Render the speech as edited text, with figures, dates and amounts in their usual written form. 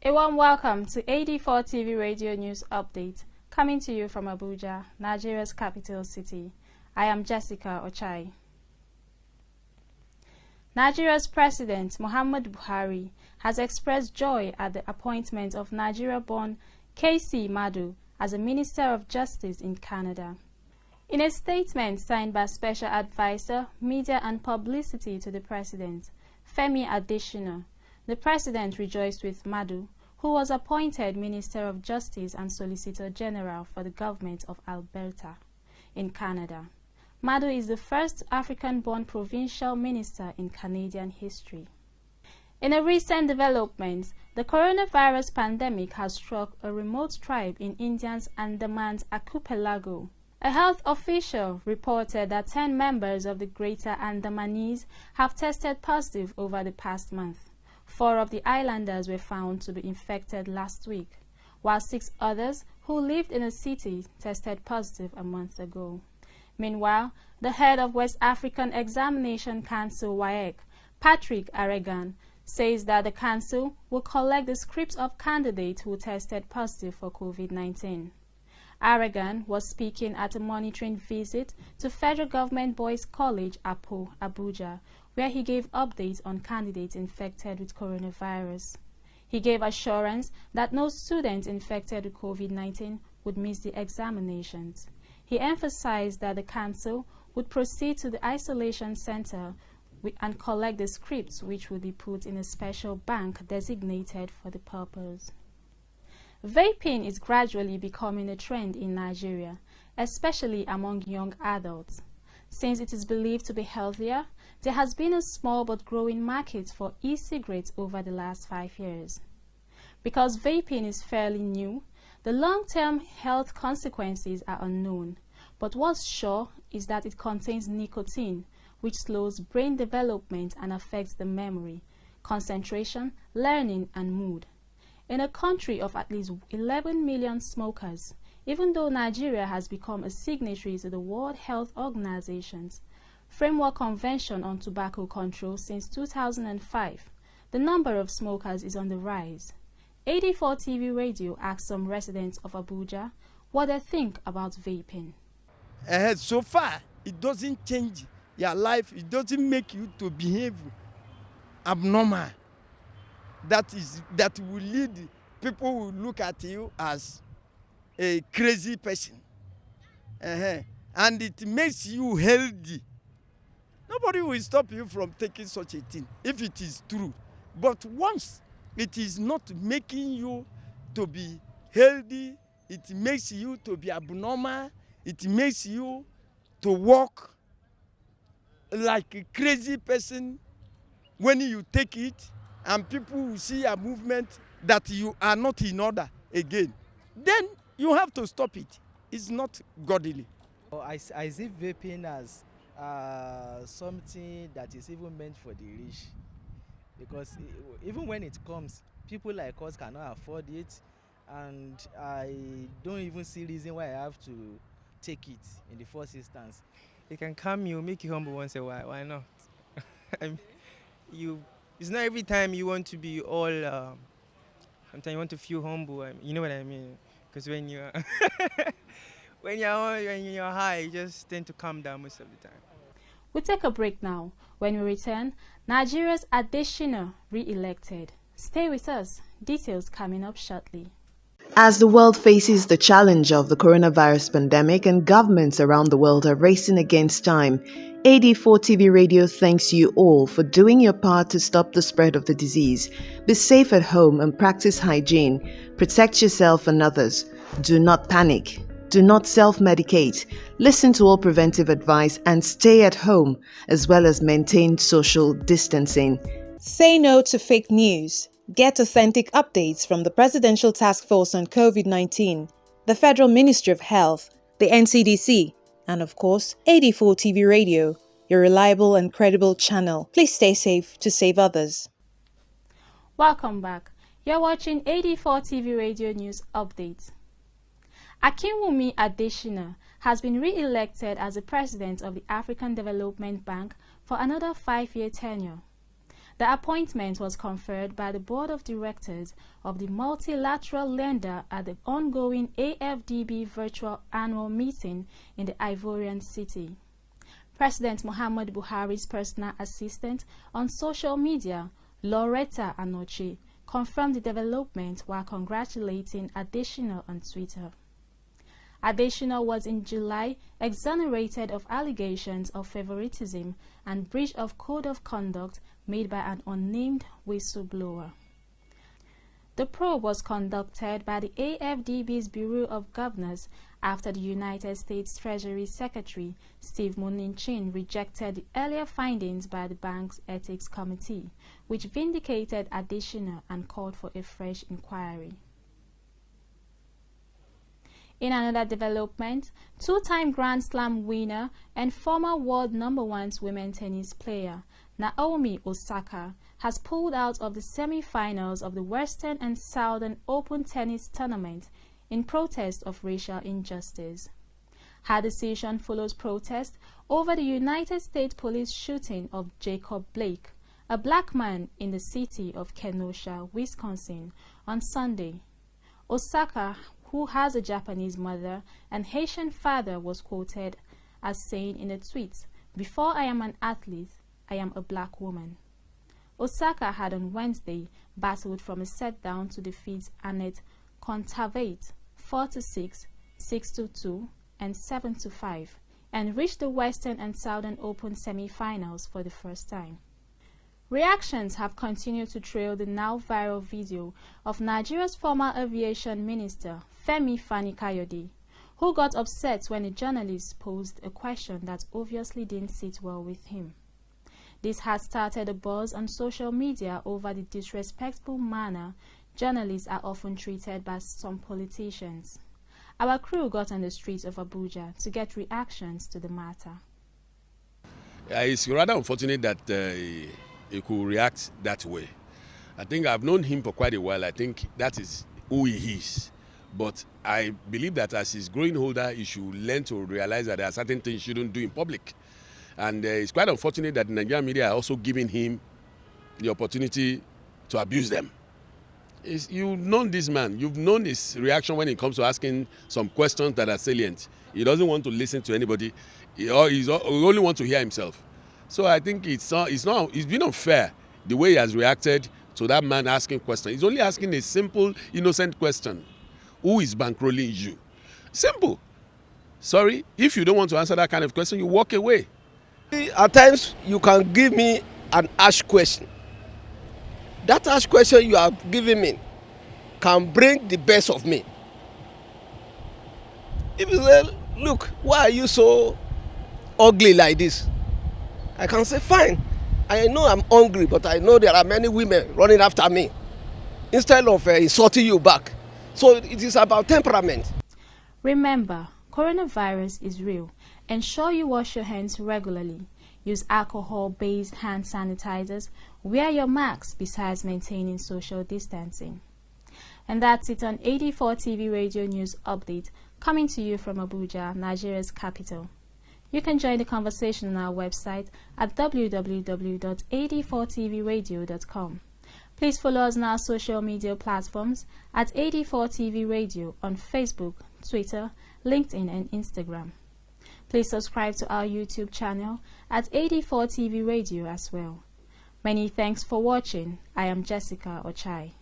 A warm welcome to AD4TV Radio News Update, coming to you from Abuja, Nigeria's capital city. I am Jessica Ochai. Nigeria's President Muhammadu Buhari has expressed joy at the appointment of Nigeria-born KC Madu as a Minister of Justice in Canada. In a statement signed by Special Advisor, Media and Publicity to the President, Femi Adesina, the President rejoiced with Madu, who was appointed Minister of Justice and Solicitor General for the government of Alberta in Canada. Madu is the first African-born provincial minister in Canadian history. In a recent development, the coronavirus pandemic has struck a remote tribe in India's Andaman archipelago. A health official reported that 10 members of the Greater Andamanese have tested positive over the past month. 4 of the islanders were found to be infected last week, while 6 others who lived in a city tested positive a month ago. Meanwhile, the head of West African Examination Council WAEC, Patrick Aragan, says that the council will collect the scripts of candidates who tested positive for COVID-19. Aragan was speaking at a monitoring visit to Federal Government Boys College, APO, Abuja, where he gave updates on candidates infected with coronavirus. He gave assurance that no student infected with COVID-19 would miss the examinations. He emphasized that the council would proceed to the isolation center and collect the scripts, which would be put in a special bank designated for the purpose. Vaping is gradually becoming a trend in Nigeria, especially among young adults. Since it is believed to be healthier, there has been a small but growing market for e-cigarettes over the last 5 years. Because vaping is fairly new, the long-term health consequences are unknown, but what's sure is that it contains nicotine, which slows brain development and affects the memory, concentration, learning, and mood. In a country of at least 11 million smokers, even though Nigeria has become a signatory to the World Health Organization's Framework Convention on Tobacco Control since 2005, the number of smokers is on the rise. AD4TV Radio asked some residents of Abuja what they think about vaping. So far, it doesn't change your life. It doesn't make you to behave abnormal. That will lead people will look at you as a crazy person. And it makes you healthy. Nobody will stop you from taking such a thing if it is true. But once it is not making you to be healthy, it makes you to be abnormal, it makes you to walk like a crazy person when you take it, and people will see a movement that you are not in order again. Then you have to stop it. It's not godly. I see vaping as something that is even meant for the rich, because even when it comes, people like us cannot afford it, and I don't even see reason why I have to take it in the first instance. It can calm you, make you humble once in a while. Why not? It's not every time you want to be all. Sometimes you want to feel humble. You know what I mean? Because when you're when you're high, you just tend to calm down most of the time. We'll take a break now. When we return, Nigeria's Adesina re-elected. Stay with us. Details coming up shortly. As the world faces the challenge of the coronavirus pandemic and governments around the world are racing against time, AD4TV Radio thanks you all for doing your part to stop the spread of the disease. Be safe at home and practice hygiene. Protect yourself and others. Do not panic. Do not self-medicate. Listen to all preventive advice and stay at home, as well as maintain social distancing. Say no to fake news. Get authentic updates from the Presidential Task Force on COVID-19, the Federal Ministry of Health, the NCDC, and of course, AD4TV Radio, your reliable and credible channel. Please stay safe to save others. Welcome back. You're watching AD4TV Radio News Update. Akinwumi Adesina has been re-elected as the president of the African Development Bank for another 5-year tenure. The appointment was conferred by the Board of Directors of the multilateral lender at the ongoing AFDB virtual annual meeting in the Ivorian city. President Muhammadu Buhari's personal assistant on social media, Loretta Anoche, confirmed the development while congratulating Adesina on Twitter. Adesina was in July exonerated of allegations of favoritism and breach of code of conduct made by an unnamed whistleblower. The probe was conducted by the AFDB's Bureau of Governors after the United States Treasury Secretary Steve Mnuchin rejected the earlier findings by the bank's Ethics Committee, which vindicated Adesina and called for a fresh inquiry. In another development, two-time Grand Slam winner and former world #1 women's tennis player Naomi Osaka has pulled out of the semi-finals of the Western and Southern Open tennis tournament in protest of racial injustice. Her decision follows protest over the United States police shooting of Jacob Blake, a black man in the city of Kenosha, Wisconsin, on Sunday. Osaka, who has a Japanese mother and Haitian father, was quoted as saying in a tweet, "Before I am an athlete, I am a black woman." Osaka had on Wednesday battled from a set-down to defeat Annette Kontaveit 4-6, 6-2, and 7-5, and reached the Western and Southern Open semi-finals for the first time. Reactions have continued to trail the now viral video of Nigeria's former aviation minister, Femi Adesina, who got upset when a journalist posed a question that obviously didn't sit well with him. This has started a buzz on social media over the disrespectful manner journalists are often treated by some politicians. Our crew got on the streets of Abuja to get reactions to the matter. It's rather unfortunate that he could react that way. I think I've known him for quite a while. I think that is who he is. But I believe that as he's growing older, he should learn to realize that there are certain things he shouldn't do in public. And it's quite unfortunate that the Nigerian media are also giving him the opportunity to abuse them. You've known this man. You've known his reaction when it comes to asking some questions that are salient. He doesn't want to listen to anybody. He only wants to hear himself. So I think it's been unfair the way he has reacted to that man asking questions. He's only asking a simple, innocent question. Who is bankrolling you? Simple. Sorry, if you don't want to answer that kind of question, you walk away. At times, you can give me an harsh question. That harsh question you are giving me can bring the best of me. If you say, "Look, why are you so ugly like this?" I can say, "Fine, I know I'm hungry, but I know there are many women running after me," instead of insulting you back. So it is about temperament. Remember, coronavirus is real. Ensure you wash your hands regularly. Use alcohol-based hand sanitizers. Wear your masks besides maintaining social distancing. And that's it on AD4TV Radio News Update, coming to you from Abuja, Nigeria's capital. You can join the conversation on our website at www.ad4tvradio.com. Please follow us on our social media platforms at AD4TV Radio on Facebook, Twitter, LinkedIn, and Instagram. Please subscribe to our YouTube channel at AD4TV Radio as well. Many thanks for watching. I am Jessica Ochai.